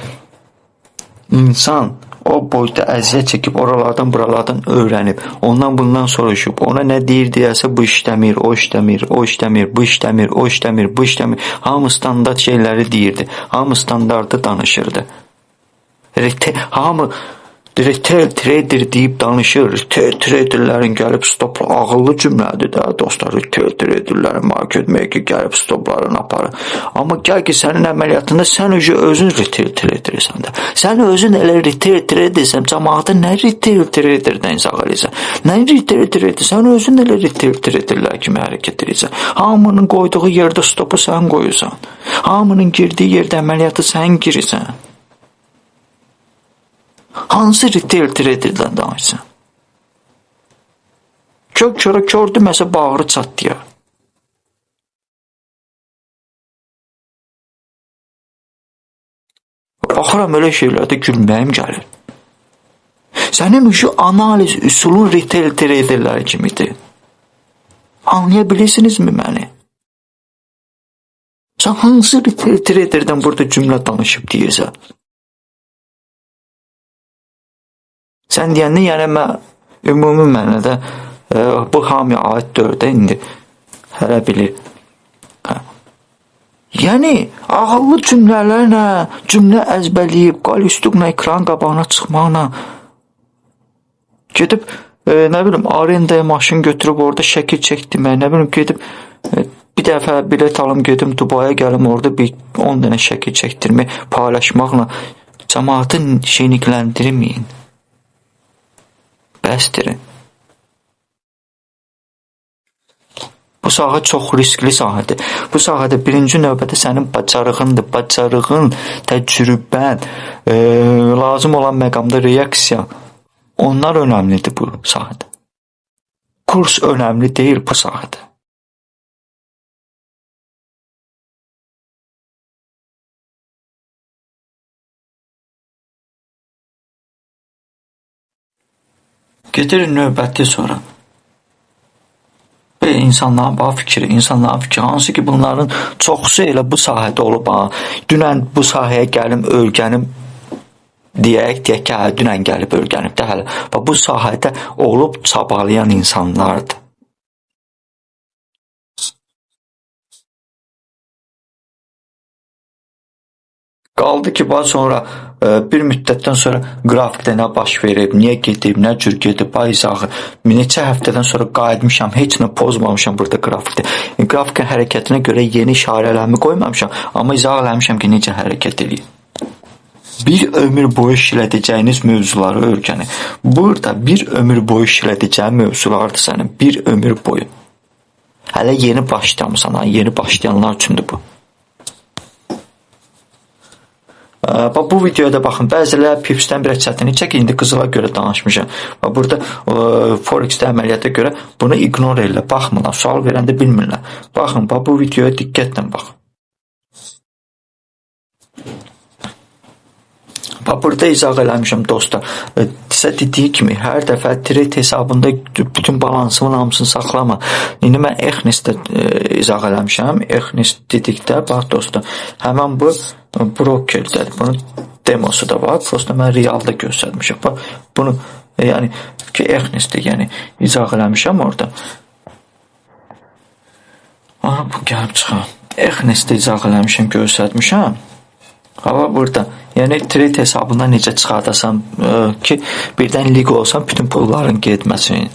insan o boyda əziyyət çəkib, oralardan, buralardan öyrənib, ondan bundan soruşub, ona nə deyir deyəsə, bu işləmir, o işləmir, o işləmir, bu işləmir, o işləmir, bu işləmir. Hamı standart şeyləri deyirdi, hamı standartı danışırdı. Hamı retail trader deyib danışır, retail traderlərin gəlib stopla, ağıllı cümlədir də, dostlar, retail traderlərin market maker gəlib stoplarını aparır. Amma gəl ki, sənin əməliyyatında sən özün retail tradersən də. Sən özün elə retail tradersən, cəmaata nə retail traderdən izah edirsən, nə retail trader, sən özün elə retail traderlər kimi hərəkət edirsən. Hamının qoyduğu yerdə stopu sən qoyursan, hamının girdiyi yerdə əməliyyatı sən girirsən. Hansı retail traderdən danışsan? kör deməsə bağrı çatlayar. Baxıram elə şeylərdə gülməyim gəlir. Sənin şu analiz üsulun retail traderləri kimidir. Anlaya bilirsinizmi məni? Sən hansı retail traderdən burada cümlə danışıb deyirsən? Sən deyəndə yəni mən ümumi mənada bu hamıya aid deyil də indi. Hələ bilir. Yəni ağıllı cümlələrlə, cümlə əzbərləyib, qalistukla ekran qabağına çıxmaqla gedib nə bilim arendaya maşın götürüb orada şəkil çəkdirmək, nə bilim gedib bir dəfə bilet alım gedim Dubaya gəlim orada bir 10 dənə şəkil çəkdirmək, paylaşmaqla cəmaatı şenikləndirməyin. Bəsdirin. Bu sahə çox riskli sahədir. Bu sahədə birinci növbədə sənin bacarığındır. Bacarığın, təcrübən, lazım olan məqamda reaksiya. Onlar önəmlidir bu sahədə. Kurs önəmli deyil bu sahədə. Gedirin növbəti sonra. Və insanların fikri, hansı ki bunların çoxusu elə bu sahədə olub, dünən bu sahəyə gəlim, öyrənim, deyək ki, dünən gəlib öyrənib də hələ. Bu sahədə olub çabalayan insanlardır. Qaldı ki, sonra bir müddətdən sonra qrafikdə nə baş verib, niyə gedib, nə cür gedib, izahı. Neçə həftədən sonra qayıtmışam, heç nə pozmamışam burada qrafikdə. Grafikin hərəkətinə görə yeni işarələrimi qoymamışam, amma izah eləmişəm ki, necə hərəkət edir. Bir ömür boyu işlədəcəyiniz mövzuları öyrənin. Burada bir ömür boyu işlədəcəyin mövzulardır sənin, bir ömür boyu. Hələ yeni başlamısan, yeni başlayanlar üçündür bu. Bu videoya da baxın, bəziləri Pipsdən bir çətinlik çəkir, indi qızıla görə danışmışam. Burada Forex-də əməliyyata görə bunu ignore elə, baxmırlar, sual verəndə bilmirlər. Baxın, bu videoya diqqətlə baxın. Burada izah eləmişəm dostlar. Sizə dediyi kimi, hər dəfə trade hesabında bütün balansımın hamısını saxlama. İndi mən Exness-də izah eləmişəm. Exness dedikdə, bax dostlar, həmən bu brokerdir. Bunun demosu da var. Prosta mən realda göstərmişəm. Bunu, yəni ki, Exness-də yəni izah eləmişəm orada. Bu gəlib çıxam. Exness-də izah eləmişəm, göstərmişəm. Hava burada. Yəni trade hesabından necə çıxardasan ki, birdən lig olsan bütün pulların getməsin.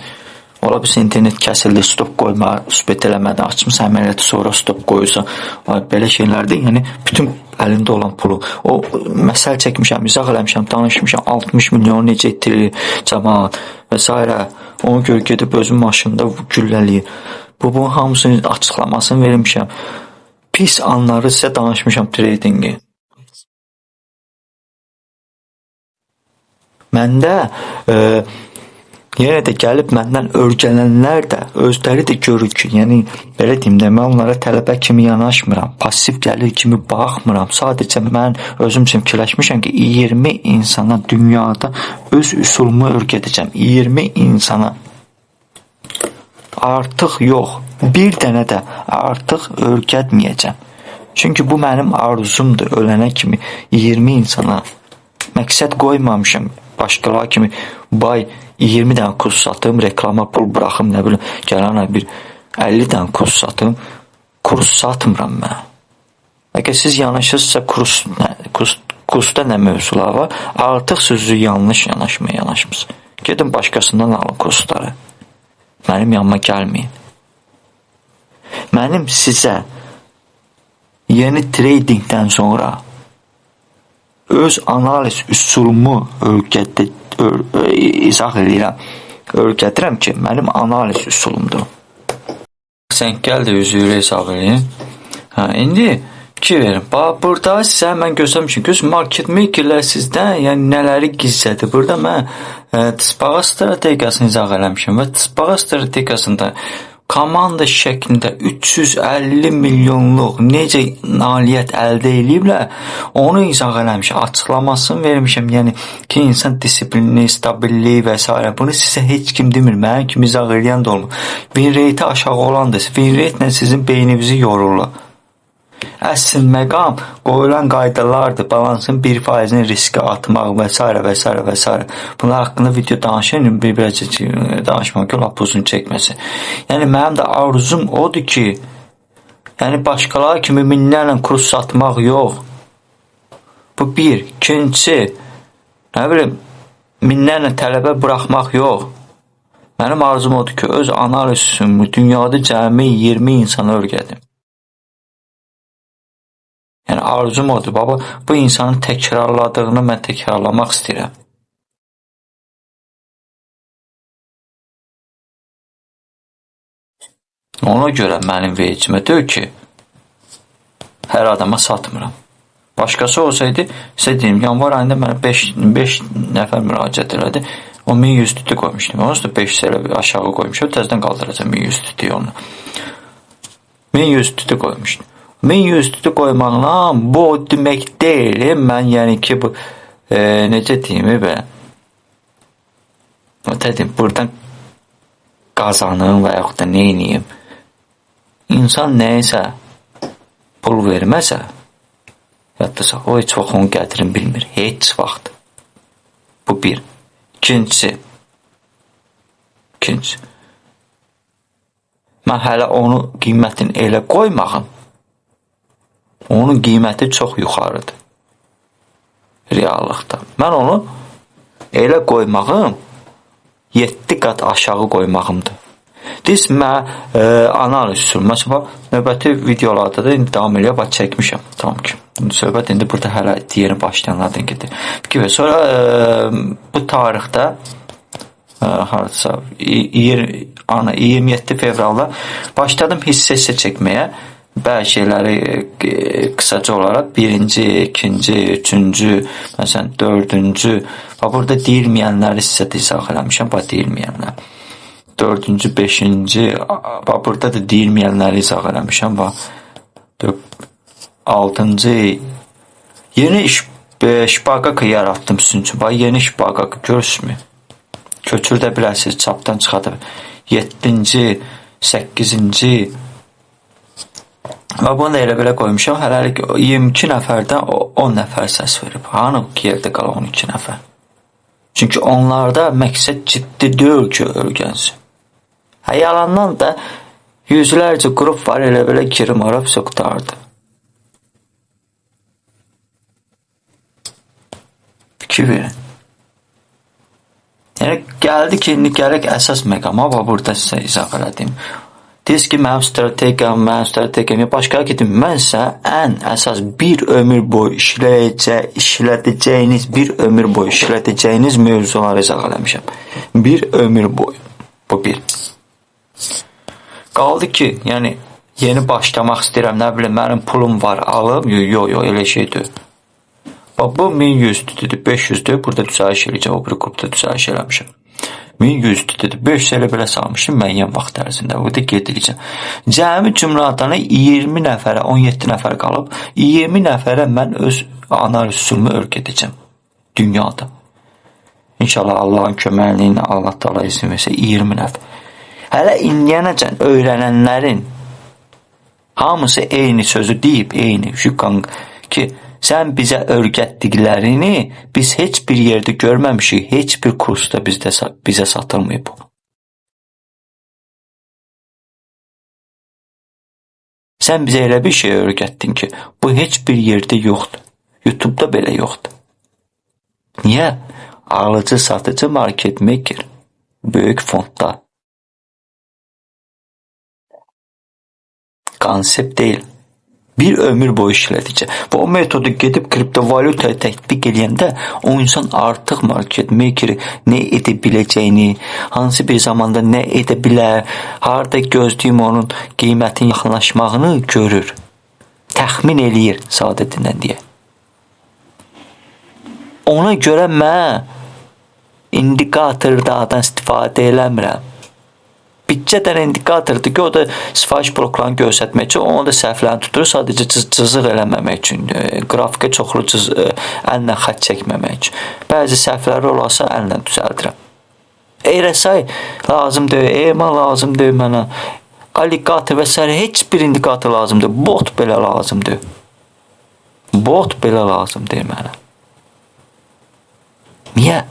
Ola bilsin internet kəsildi, stop qoyma, üsbət eləmədən açmışsan əməliyyatı sonra stop qoyursan. Belə şeylərdə yəni bütün əlində olan pulu. O məsəl çəkmişəm, izah eləmişəm, danışmışam, 60 milyon necə itirir cəmaat və s. Ona görə gedib özüm maşında gülləliyir. Bunun hamısının açıqlamasını vermişəm. Pis anları sizə danışmışam tradingi. Məndə yenə də gəlib məndən öyrənənlər də özləri də görür ki, yəni belə deyim də, mən onlara tələbə kimi yanaşmıram, pasiv gəlir kimi baxmıram. Sadəcə mən özüm üçün fikirləşmişəm ki, 20 insana dünyada öz üsulumu öyrədəcəm. 20 insana artıq yox, bir dənə də artıq öyrətməyəcəm. Çünki bu mənim arzumdur, ölənə kimi 20 insana məqsəd qoymamışam. Başqalar kimi 20 dənə kurs satım, reklama pul buraxım, nə bilim, gələn bir 50 dənə kurs satım, kurs satmıram mən. Əgər siz yanaşırsınızsa kursda nə mövzular var, artıq sözü yanlış yanaşmaya yanaşmısınız. Gedin başqasından alın kursları. Mənim yanıma gəlməyin. Mənim sizə yeni tradingdən sonra öz analiz üsulumu izah edirəm, öyrədirəm ki, mənim analiz üsulumdur. Sən gəl də üzrə hesab edin. İndi fikir verin. Burada sizə mən göstərmişim ki, market makerlər sizdən yəni nələri gizlədir. Burada mən Tısbağa strategiyasını izah eləmişəm və tısbağa strategiyasında komanda şəklində 350 milyonluq necə nailiyyət əldə ediblər, onu izah eləmişəm, açıqlamasını vermişəm. Yəni ki, insan disiplini, stabilliyi və s. Bunu sizə heç kim demir, mənim kimi izah edən də olmur. Win rate aşağı olandır, win rate ilə sizin beyninizi yorurlar. Əsl məqam qoyulan qaydalardır, balansın 1%-ni riskə atmaq və s. və s. və s. Bunlar haqqında video danışıram, bir-birəcə danışmaq ki, lap uzun çəkməsin. Yəni, mənim də arzum odur ki, yəni, başqaları kimi minlərlə kurs satmaq yox. Bu bir. İkincisi, nə bilim, minlərlə tələbə buraxmaq yox. Mənim arzum odur ki, öz analizimi dünyada cəmi 20 insana öyrədim. Yəni, arzum odur, baba, bu insanın təkrarladığını mən təkrarlamaq istəyirəm. Ona görə mənim vecimə deyil ki, hər adama satmıram. Başqası olsaydı, sizə deyim, yanvar ayında mənə 5 nəfər müraciət elədi, o 1100 tütü qoymuşdum. Onun üstə 5 elə aşağı qoymuşum, təzdən qaldıracam 1100 tütü onu. 1100 tütü qoymuşdum. 1100 tütü qoymaqla bu demək deyil, mən yəni ki, bu necə deyim, belə, buradan qazanım və yaxud da neyniyim. İnsan nəyəsə pul verməsə, yaddısa, o heç vaxt onun qədrini bilmir, heç vaxt. Bu bir. İkincisi, mən hələ onu qiymətini elə qoymağım, onun qiyməti çox yuxarıdır. Reallıqda. Mən onu elə qoymağım 7 qat aşağı qoymağımdır. Biz mən analiz üsulu. Məsələn, növbəti videolarda da indi davam eləyə bax çəkmişəm. Tamam ki. Söhbət indi burada hələ yeni başlayanlardan gedir. Və sonra bu tarixdə harasa 27 fevralda başladım hissə çəkməyə. Bəzi şeyləri qısaca olaraq birinci, ikinci, üçüncü, məsələn, dördüncü və burada deyilməyənləri sizə izah eləmişəm, bax deyilməyənlər. Dördüncü, beşinci, bax burada da deyilməyənləri izah eləmişəm, bax altıncı, yeni şpaqaq yaratdım sizin üçün, bax yeni şpaqaq görürsünüz. Köçürdə biləsiniz, çapdan çıxadır. 7-ci, 8-ci və bunu da elə belə qoymuşam. Hələlik 22 nəfərdən 10 nəfər səs verib. Hanı yerdə qala 12 nəfər? Çünki onlarda məqsəd ciddi deyil ki, öyrənsin. Yalandan da yüzlərcə qrup var, elə belə girim arab soqdardı. Fikir verin. Yəni, gəldi ki, indi gərək əsas məqama, burada sizə izah elədim. Deyiz ki, mənim strategiyam, başqa gedim, mən sizə ən əsas bir ömür boyu işlədəcəyiniz mövzuları izah eləmişəm. Bir ömür boyu. Bu bir. Qaldı ki, yəni, yeni başlamaq istəyirəm, nə bilim, mənim pulum var, alım, yox, elə şey deyil. Bu 1100 tütüdür, 500-dür, burada düzəliş eləyəcəm, o bir qrupda düzəliş eləmişəm. 1100 tütüdür, 500 elə belə salmışım müəyyən vaxt ərzində, burada qeyd edəcəm. Cəmi cümlətanı 20 nəfərə, 17 nəfər qalıb, 20 nəfərə mən öz analiz üsulumu öyrədəcəm dünyada. İnşallah Allahın köməkliyi, Allah da izin versə 20 nəfər. Hələ indiyənəcən öyrənənlərin hamısı eyni sözü deyib, eyni ki, sən bizə öyrətdiklərini biz heç bir yerdə görməmişik, heç bir kursda bizə satılmayıb. Sən bizə elə bir şey öyrətdin ki, bu heç bir yerdə yoxdur. YouTube-da belə yoxdur. Niyə? Alıcı, satıcı, market maker, böyük fondda. Konsept deyil. Bir ömür boyu işlədəcək. Bu o metodu gedib kriptovalyutaya tətbiq edəndə o insan artıq market makeri nə edə biləcəyini, hansı bir zamanda nə edə bilər, harada gözləyim onun qiymətin yaxınlaşmağını görür. Təxmin eləyir sadətindən deyə. Ona görə mən indikatorlardan istifadə eləmirəm. Bircə dənə indikatordur ki, o da sifariş bloklarını göstərmək üçün, onu da səhvlərini tutur, sadəcə cızıq eləməmək üçün, qrafika çoxlu əllə xətt çəkməmək üçün. Bəzi səhvləri olarsa əllə düzəldirəm. RSI lazım deyil, EMA lazım deyil mənə, alligator və s. heç bir indikator lazım deyil, bot belə lazım deyil. Bot belə lazım deyil mənə. Niyə?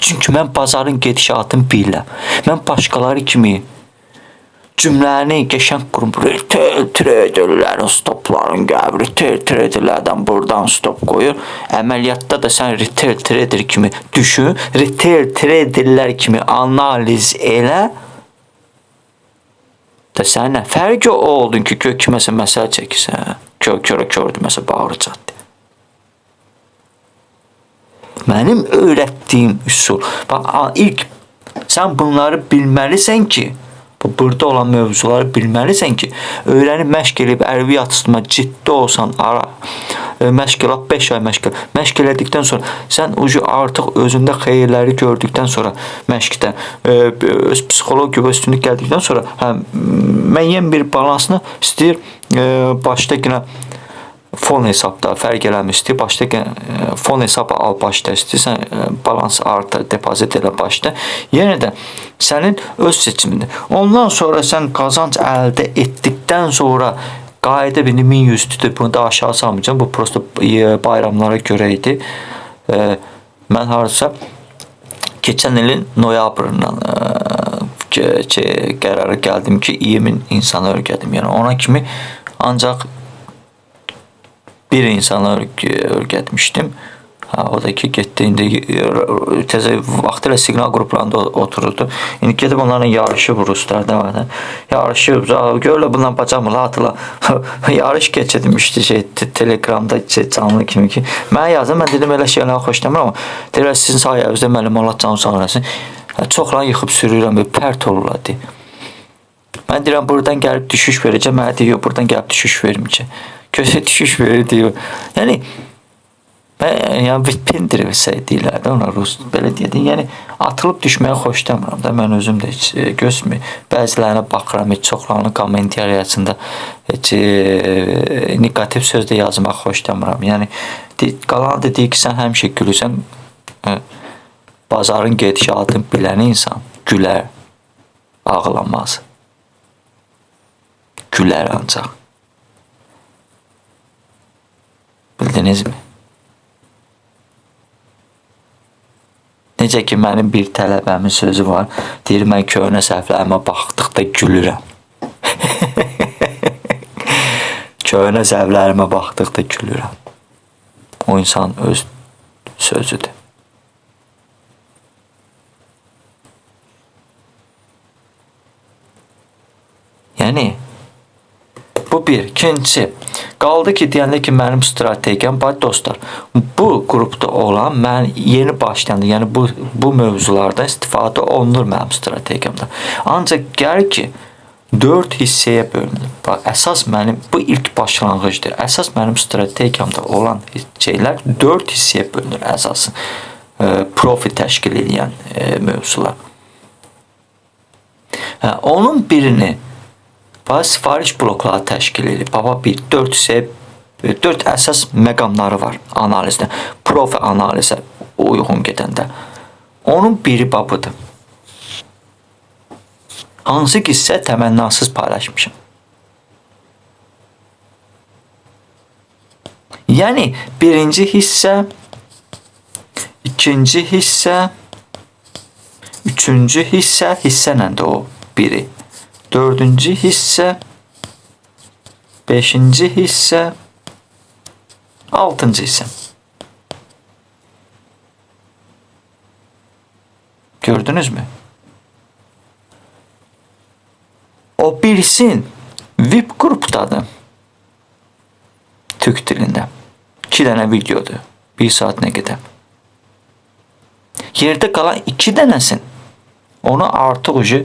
Çünki mən bazarın gedişatını bilirəm. Mən başqaları kimi cümləni qəşəng qurum. Retail traderlərin stoplarını gəlib, retail traderlərdən buradan stop qoyur. Əməliyyatda da sən retail trader kimi düşün, retail traderlər kimi analiz elə. Da sən nə fərqi oldun ki, kiməsə məsələ çəkirsən, kördü, məsələ bağırı çatdı. Mənim öyrətdiyim üsul. Bax, ilk sən bunları bilməlisən ki, burada olan mövzuları bilməlisən ki, öyrənib məşq edib ərvi yatıştırma ciddi olsan, məşq edib 5 ay məşq elədikdən sonra sən artıq özündə xeyirləri gördükdən sonra məşqdə öz psixoloji və üstünlük gəldikdən sonra müəyyən bir balansını istəyir başda yenə fon hesabda fərq eləmir istəyir, başda fon hesabı al başda istəyirsən, balans artır, depozit elə başda. Yenə də sənin öz seçimindir. Ondan sonra sən qazanc əldə etdikdən sonra qayda bir 1100-dür, bunu da aşağı salmayacağım, bu prosto bayramlara görə idi. Mən harca keçən ilin noyabrından qərara gəldim ki, 20 insana öyrədim. Yəni ona kimi ancaq bir insana öyrətmişdim. O da ki, getdi, indi təzə vaxtıyla siqnal qruplarında otururdu. İndi gedib onların yarışı vururlar, da yarışı, görürlər bundan bacamırlar, atılar. Yarış keçirmişdi Telegramda canlı kimi ki. Mənə yazdım, mən dedim, elə şeyləri xoşlamıram, amma deyirlər, sizin sayənizdə mənim Allah canı sağ olasın. Çoxlarını yıxıb sürürəm, pərt olurlar. Mən deyirəm, buradan gəlib düşüş verəcəm, mənə deyir, buradan gəlib düşüş verməyəcəm. Gözə düşüş verir, deyir. Yəni, pendir deyirlər də, ona rus belə deyədim. Yəni, atılıb düşməyə xoşlamıram da, mən özüm də heç gözmür. Bəzilərinə baxıram, heç çoxlarını kommentariyasında heç negativ söz də yazmaq xoşlamıram. Yəni, qalanı da deyir ki, sən həmişə gülürsən, bazarın gedişatını bilən insan gülər, ağlamaz. Gülər ancaq. Bildinizmi? Necə ki, mənim bir tələbəmin sözü var. Deyir, mən köhnə səhvlərimə baxdıqda gülürəm. Köhnə səhvlərimə baxdıqda gülürəm. O insan öz sözüdür. Yəni, bu bir. İkincisi, qaldı ki, deyəndə ki, mənim strategiyam, dostlar, bu qrupda olan, mən yeni başlayandı, yəni bu mövzulardan istifadə olunur mənim strategiyamda. Ancaq gəlir ki, 4 hissəyə bölünür. Əsas mənim, bu ilk başlanğıcdır. Əsas mənim strategiyamda olan şeylər 4 hissəyə bölünür əsas. Profit təşkil edən mövzular. Onun birini sifariş blokları təşkil edir. Baba 4 əsas məqamları var analizdə. Profi analizə uyğun gedəndə. Onun biri babıdır. Hansı ki, isə təmənnasız paylaşmışım. Yəni, birinci hissə, ikinci hissə, üçüncü hissə nədir o biri? Dördüncü hissə, beşinci hissə, altıncı hissə. Gördünüz mü? O birisin VIP qrupdadır. Türk dilində. 2 dənə videodur. 1 saat nə qədər. Yerdə qalan 2 dənəsin. Onu artıq ucu.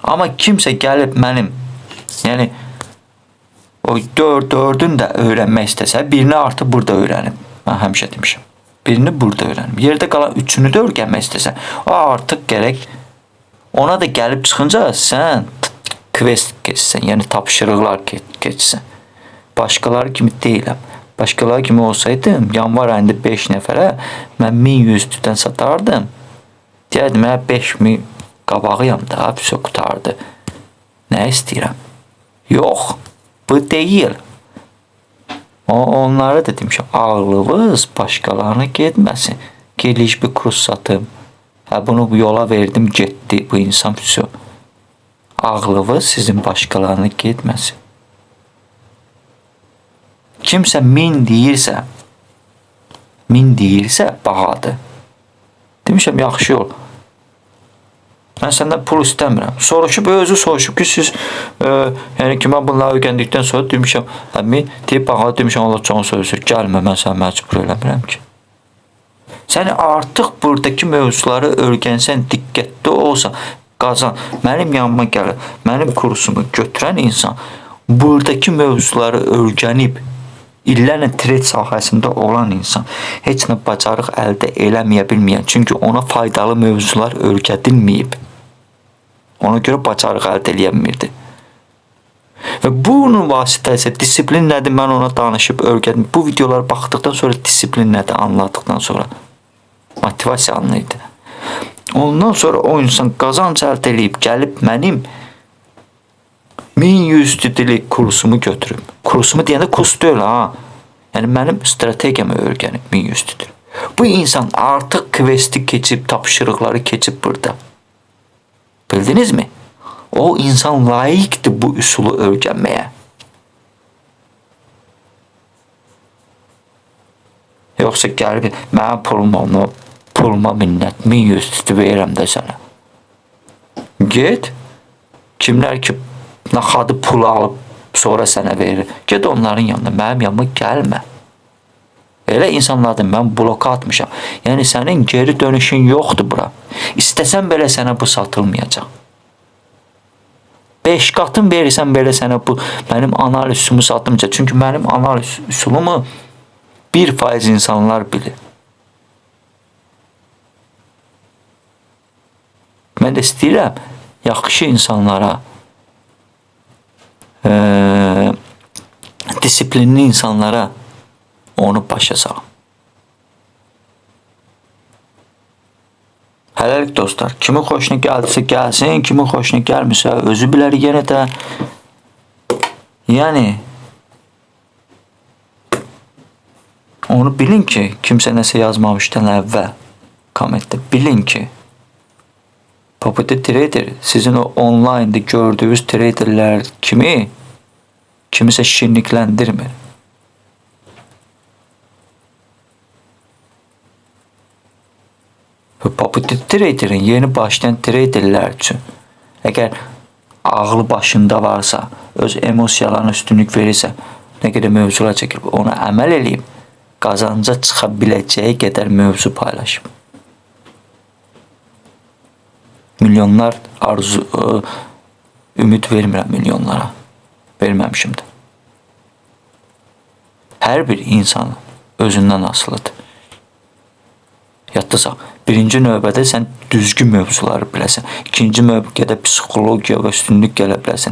Amma kimsə gəlib mənim, yəni o 4'ün də öyrənmək istəsə, birini artıq burada öyrənib. Mən həmişə demişim. Birini burada öyrənim. Yerdə qalan üçünü də öyrənmək istəsən, o artıq gərək ona da gəlib çıxınca sən quest keçsən, yəni tapşırıqlar keçsən. Başqaları kimi deyiləm. Başqaları kimi olsaydım, yanvar ayında 5 nəfərə mən 1100 tütən satardım. Deyərdim, mən 5000 qabağıyam da, hepsi qutardı. Nə istəyirəm? Yox, bu deyil. Onlara da demişəm, ağlınız başqalarına getməsin. Geliş bir kurs satım. Bunu bu yola verdim, getdi bu insan vəsə. Ağlınız sizin başqalarına getməsin. Kimsə 1000 deyirsə, bahadır. Demişəm, yaxşı yol. Mən səndən pul istəmirəm. Özü soruşub ki, siz yəni ki, mən bunları öyrəndikdən sonra demişəm, deyib bağa demişəm, Allah çox söylüsür, gəlmə, mən səni məcbur eləmirəm ki. Sən artıq buradakı mövzuları öyrənsən, diqqətli olsan, qazan. Mənim yanıma gəlir, mənim kursumu götürən insan buradakı mövzuları öyrənib, illərlə trade sahəsində olan insan heç nə bacarıq əldə eləməyə bilməyən, çünki ona faydalı mövzular öyrədilməyib. Ona görə bacarıq əldə eləyə bilmirdi. Və bunun vasitəsi disiplin nədir, mən ona danışıb öyrəndim. Bu videoları baxdıqdan sonra disiplin nədir anladıqdan sonra motivasiya anlaydı. Ondan sonra o insan qazanc əldə eləyib gəlib mənim 1100 dillik kursumu götürüb. Kursumu deyəndə kurs deyil ha. Yəni mənim strategiyamı öyrənib 1100 dil. Bu insan artıq questi keçib, tapşırıqları keçib burada. Bildinizmi? O insan layiqdir bu üsulu öyrənməyə. Yoxsa gəlib, mənim puluma minnət, 1100 dil verirəm də sənə. Get, kimlər ki naxadı pulu alıb sonra sənə verir. Get onların yanına, mənim yanıma gəlmə. Elə insanlardır, mən bloka atmışam. Yəni sənin geri dönüşün yoxdur bura. İstəsən belə sənə bu satılmayacaq. 5 qatın verirsən belə sənə bu mənim analiz üsulumu satılmayacaq. Çünki mənim analiz üsulumu 1% insanlar bilir. Mən də istəyirəm yaxşı insanlara, disiplinli insanlara onu başa sal. Hələlik dostlar, kimin xoşuna gəldisə gəlsin, kimin xoşuna gəlmirsə özü bilər yenə də. Yəni onu bilin ki, kimsə nəsə yazmamışdan əvvəl kommentdə bilin ki, Popular trader sizin o online'da gördüğünüz traderlər kimi kimisə şirinlikləndirmir. Popular traderin yeni başlayan traderlər üçün əgər ağlı başında varsa, öz emosiyalarına üstünlük verirsə, nə qədər mövzular çəkib, ona əməl eləyib, qazanca çıxa biləcəyi qədər mövzu paylaşıb. Milyonlar ümid vermirəm milyonlara. Verməmişimdir. Hər bir insan özündən asılıdır. Yadda sağ. Birinci növbədə sən düzgün mövzuları biləsən. İkinci növbədə psixologiya və üstünlük gələ biləsən.